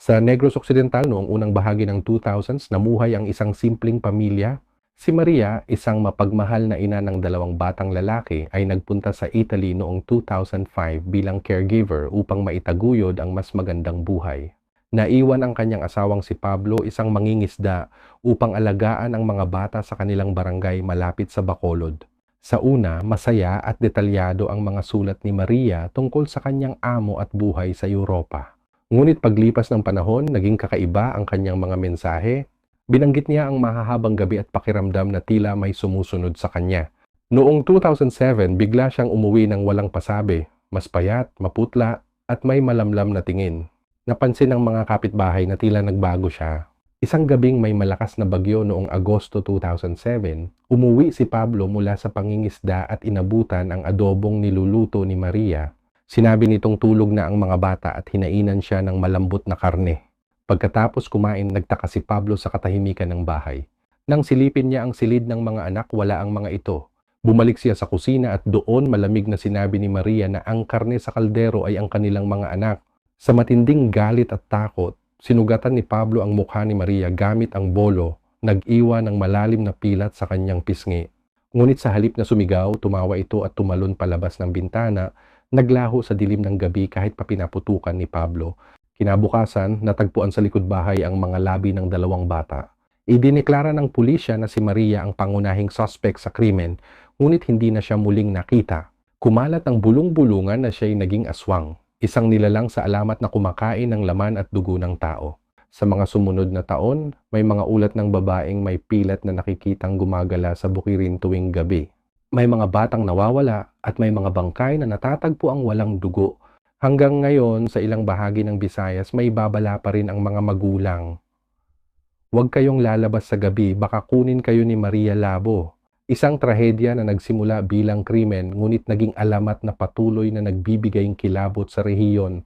Sa Negros Occidental noong unang bahagi ng 2000s, namuhay ang isang simpleng pamilya. Si Maria, isang mapagmahal na ina ng dalawang batang lalaki, ay nagpunta sa Italy noong 2005 bilang caregiver upang maitaguyod ang mas magandang buhay. Naiwan ang kanyang asawang si Pablo, isang mangingisda, upang alagaan ang mga bata sa kanilang barangay malapit sa Bacolod. Sa una, masaya at detalyado ang mga sulat ni Maria tungkol sa kanyang amo at buhay sa Europa. Ngunit paglipas ng panahon, naging kakaiba ang kanyang mga mensahe. Binanggit niya ang mahahabang gabi at pakiramdam na tila may sumusunod sa kanya. Noong 2007, bigla siyang umuwi ng walang pasabi, mas payat, maputla, at may malamlam na tingin. Napansin ng mga kapitbahay na tila nagbago siya. Isang gabing may malakas na bagyo noong Agosto 2007, umuwi si Pablo mula sa pangingisda at inabutan ang adobong niluluto ni Maria. Sinabi nitong tulog na ang mga bata at hinainan siya ng malambot na karne. Pagkatapos kumain, nagtaka si Pablo sa katahimikan ng bahay. Nang silipin niya ang silid ng mga anak, wala ang mga ito. Bumalik siya sa kusina at doon malamig na sinabi ni Maria na ang karne sa kaldero ay ang kanilang mga anak. Sa matinding galit at takot, sinugatan ni Pablo ang mukha ni Maria gamit ang bolo, nag-iwan ng malalim na pilat sa kanyang pisngi. Ngunit sa halip na sumigaw, tumawa ito at tumalon palabas ng bintana, naglaho sa dilim ng gabi kahit pa pinaputukan ni Pablo. Kinabukasan, natagpuan sa likod bahay ang mga labi ng dalawang bata. Idineklara ng pulisya na si Maria ang pangunahing suspect sa krimen, ngunit hindi na siya muling nakita. Kumalat ang bulong-bulungan na siya'y naging aswang, isang nilalang sa alamat na kumakain ng laman at dugo ng tao. Sa mga sumunod na taon, may mga ulat ng babaeng may pilat na nakikitang gumagala sa bukirin tuwing gabi. May mga batang nawawala at may mga bangkay na natatagpo ang walang dugo. Hanggang ngayon, sa ilang bahagi ng Visayas, may babala pa rin ang mga magulang. Huwag kayong lalabas sa gabi, baka kunin kayo ni Maria Labo. Isang trahedya na nagsimula bilang krimen, ngunit naging alamat na patuloy na nagbibigay kilabot sa rehiyon.